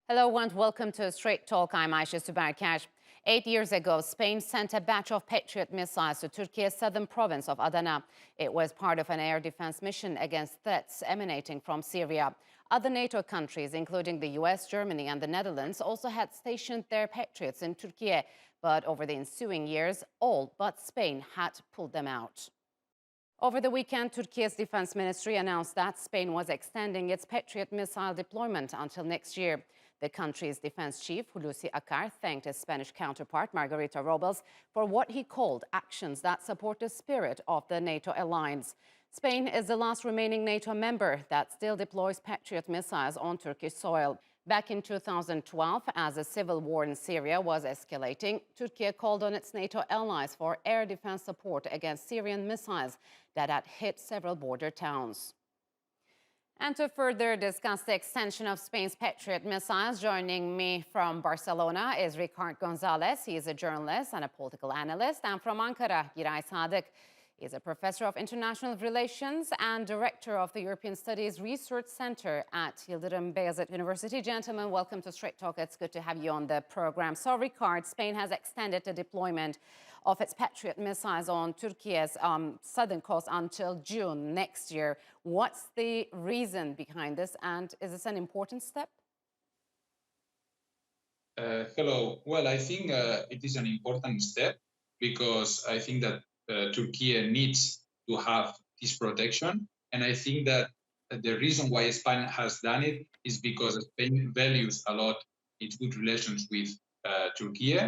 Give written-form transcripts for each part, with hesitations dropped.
Hello and welcome to Straight Talk. I'm Aisha Subarkash. 8 years ago, Spain sent a batch of Patriot missiles to Turkey's southern province of Adana. It was part of an air defense mission against threats emanating from Syria. Other NATO countries, including the US, Germany, and the Netherlands, also had stationed their Patriots in Türkiye. But over the ensuing years, all but Spain had pulled them out. Over the weekend, Turkey's defense ministry announced that Spain was extending its Patriot missile deployment until next year. The country's defense chief, Hulusi Akar, thanked his Spanish counterpart, Margarita Robles, for what he called actions that support the spirit of the NATO alliance. Spain is the last remaining NATO member that still deploys Patriot missiles on Turkish soil. Back in 2012, as the civil war in Syria was escalating, Turkey called on its NATO allies for air defense support against Syrian missiles that had hit several border towns. And to further discuss the extension of Spain's Patriot missiles, joining me from Barcelona is Ricard Gonzalez. He is a journalist and a political analyst. And from Ankara, Giray Sadık. He's a professor of international relations and director of the European Studies Research Center at Yıldırım Beyazıt University. Gentlemen, welcome to Straight Talk. It's good to have you on the program. So, Ricard, Spain has extended the deployment of its Patriot missiles on Turkey's southern coast until June next year. What's the reason behind this, and is this an important step? Hello. Well, I think it is an important step because I think that Turkey needs to have this protection. And I think that the reason why Spain has done it is because Spain values a lot its good relations with Turkey.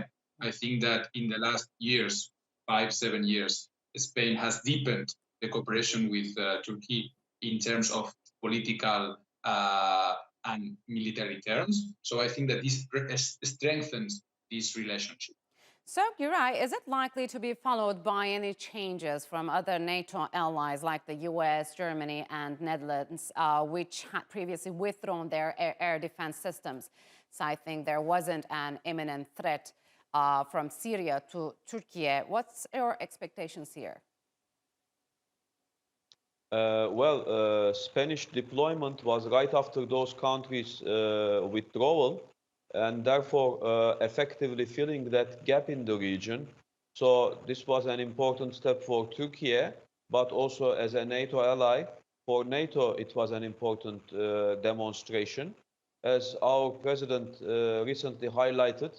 I think that in the last years, 5-7 years, Spain has deepened the cooperation with Turkey in terms of political and military terms. So I think that this strengthens this relationship. So, Giray, is it likely to be followed by any changes from other NATO allies like the US, Germany, and Netherlands, which had previously withdrawn their air defense systems? So I think there wasn't an imminent threat from Syria to Turkey. What's your expectations here? Spanish deployment was right after those countries' withdrawal, and therefore effectively filling that gap in the region. So this was an important step for Turkey, but also as a NATO ally. For NATO, it was an important demonstration. As our president recently highlighted,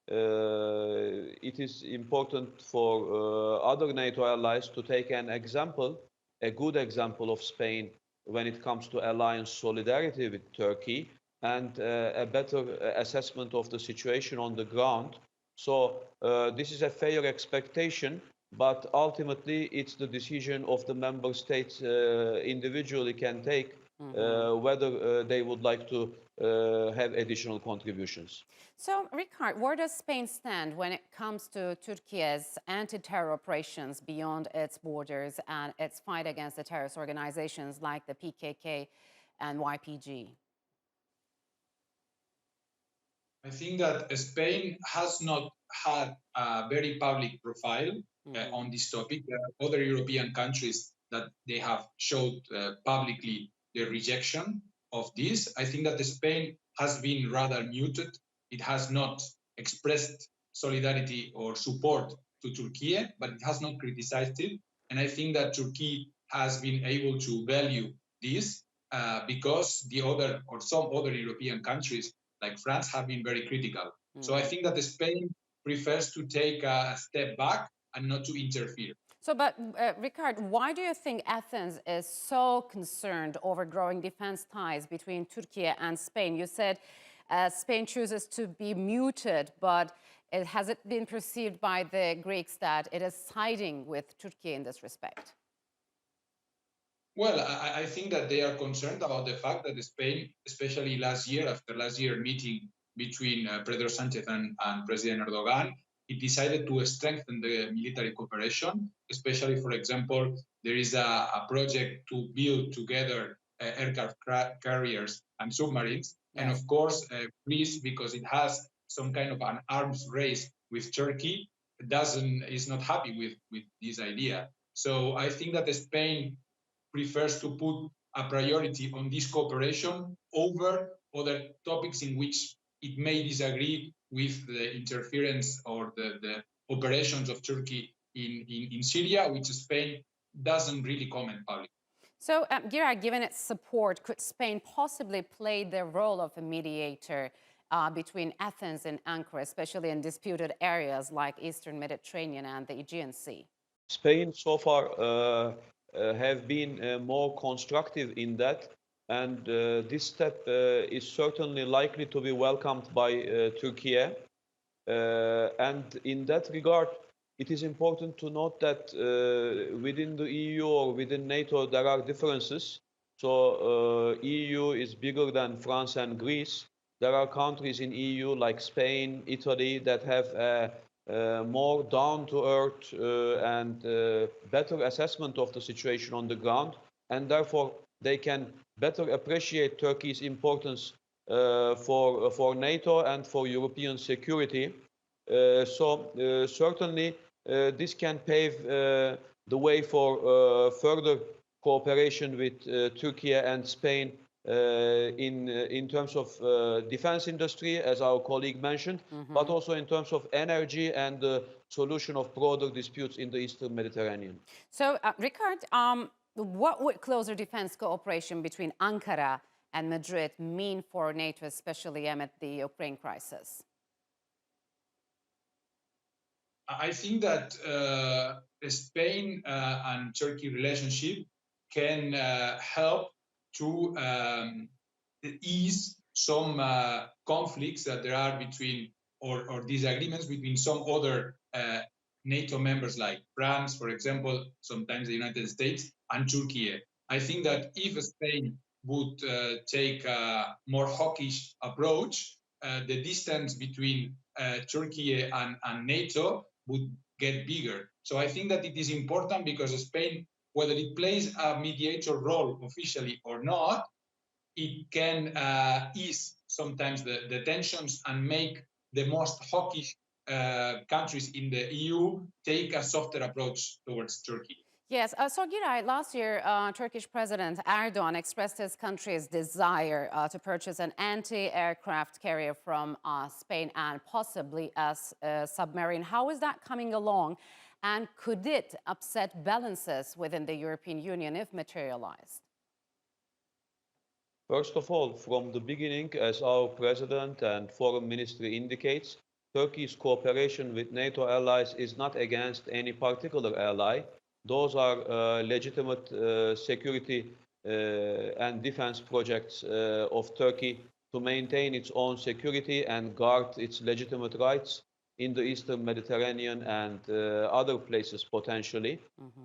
it is important for other NATO allies to take an example, a good example of Spain when it comes to alliance solidarity with Turkey and a better assessment of the situation on the ground. So this is a fair expectation, but ultimately it's the decision of the member states individually can take whether they would like to have additional contributions. So, Ricard, where does Spain stand when it comes to Turkey's anti-terror operations beyond its borders and its fight against the terrorist organizations like the PKK and YPG? I think that Spain has not had a very public profile on this topic. There are other European countries that they have showed publicly their rejection of this. I think that Spain has been rather muted. It has not expressed solidarity or support to Turkey, but it has not criticized it. And I think that Turkey has been able to value this because the other or some other European countries like France have been very critical. So I think that Spain prefers to take a step back and not to interfere. So, but Ricard, why do you think Athens is so concerned over growing defense ties between Turkey and Spain? You said Spain chooses to be muted, but has it been perceived by the Greeks that it is siding with Turkey in this respect? Well, I think that they are concerned about the fact that Spain, especially last year, after last year meeting between Pedro Sánchez and President Erdogan, it decided to strengthen the military cooperation, especially, for example, there is a project to build together aircraft carriers and submarines. Yes. And of course, Greece, because it has some kind of an arms race with Turkey, is not happy with this idea. So I think that Spain prefers to put a priority on this cooperation over other topics in which it may disagree with the interference or the operations of Turkey in Syria, which Spain doesn't really comment publicly. So, Gira, given its support, could Spain possibly play the role of a mediator between Athens and Ankara, especially in disputed areas like Eastern Mediterranean and the Aegean Sea? Spain so far have been more constructive in that, and this step is certainly likely to be welcomed by Türkiye. And in that regard, it is important to note that within the EU or within NATO, there are differences. So EU is bigger than France and Greece. There are countries in EU like Spain, Italy that have more down-to-earth and better assessment of the situation on the ground, and therefore they can better appreciate Turkey's importance for NATO and for European security. So certainly this can pave the way for further cooperation with Turkey and Spain in terms of defense industry, as our colleague mentioned, but also in terms of energy and the solution of broader disputes in the Eastern Mediterranean. So, Ricard, what would closer defense cooperation between Ankara and Madrid mean for NATO, especially amid the Ukraine crisis? I think that Spain and Turkey relationship can help to ease some conflicts that there are between or disagreements between some other NATO members like France, for example, sometimes the United States, and Turkey. I think that if Spain would take a more hawkish approach, the distance between Turkey and NATO would get bigger. So I think that it is important because Spain, whether it plays a mediator role officially or not, it can ease sometimes the tensions and make the most hawkish countries in the EU take a softer approach towards Turkey. Yes, so Giray, last year, Turkish President Erdogan expressed his country's desire to purchase an anti-aircraft carrier from Spain and possibly a submarine. How is that coming along? And could it upset balances within the European Union if materialized? First of all, from the beginning, as our President and Foreign Ministry indicates, Turkey's cooperation with NATO allies is not against any particular ally. Those are legitimate security and defense projects of Turkey to maintain its own security and guard its legitimate rights in the Eastern Mediterranean and other places potentially.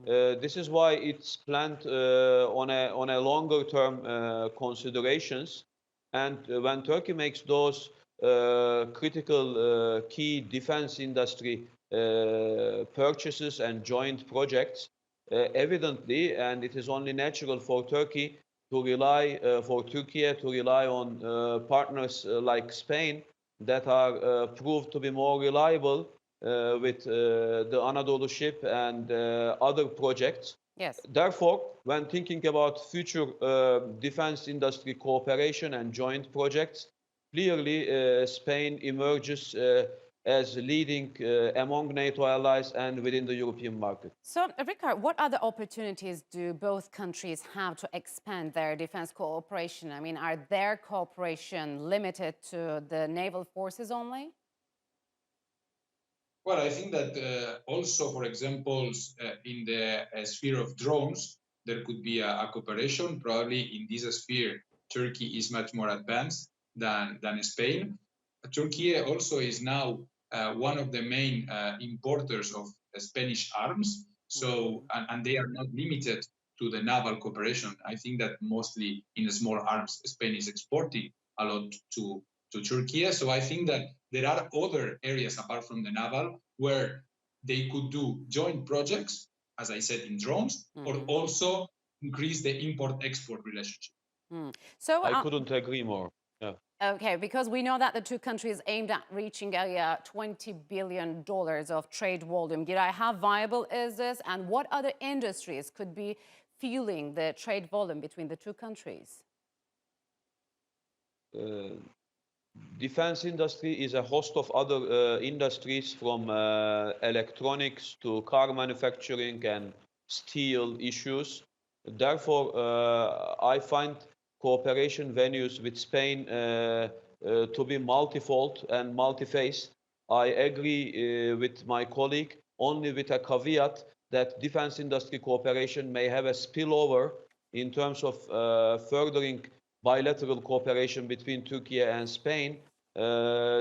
This is why it's planned on a longer term considerations. And when Turkey makes those critical key defense industry purchases and joint projects, evidently, and it is only natural for Turkey to rely, for Türkiye to rely on partners like Spain that are proved to be more reliable with the Anadolu ship and other projects. Yes. Therefore, when thinking about future defense industry cooperation and joint projects, clearly Spain emerges as leading among NATO allies and within the European market. So, Ricard, what other opportunities do both countries have to expand their defense cooperation? I mean, are their cooperation limited to the naval forces only? Well, I think that also, for example, in the sphere of drones, there could be a cooperation. Probably in this sphere, Turkey is much more advanced than Spain. Turkey also is now one of the main importers of Spanish arms. So, and they are not limited to the naval cooperation. I think that mostly in small arms, Spain is exporting a lot to Turkey. So I think that there are other areas apart from the naval where they could do joint projects, as I said, in drones, or also increase the import-export relationship. So I couldn't agree more. Yeah. Okay, because we know that the two countries aimed at reaching a $20 billion of trade volume. Giray, how viable is this, and what other industries could be fueling the trade volume between the two countries? Defense industry is a host of other industries from electronics to car manufacturing and steel issues. Therefore, I find cooperation venues with Spain to be multifold and multi-faced. I agree with my colleague only with a caveat that defense industry cooperation may have a spillover in terms of furthering bilateral cooperation between Turkey and Spain,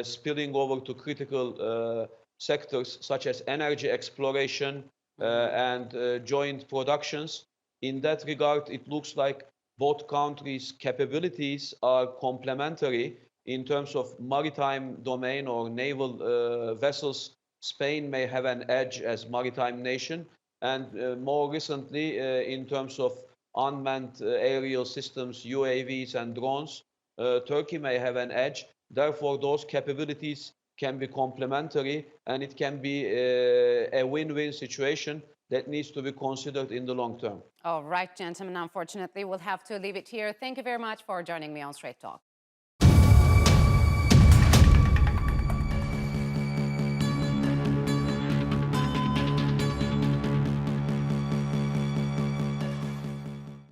spilling over to critical sectors such as energy exploration and joint productions. In that regard, it looks like both countries' capabilities are complementary in terms of maritime domain or naval vessels. Spain may have an edge as maritime nation, and more recently, in terms of unmanned aerial systems, UAVs and drones, Turkey may have an edge. Therefore, those capabilities can be complementary, and it can be a win-win situation that needs to be considered in the long term. All right, gentlemen, unfortunately, we'll have to leave it here. Thank you very much for joining me on Straight Talk.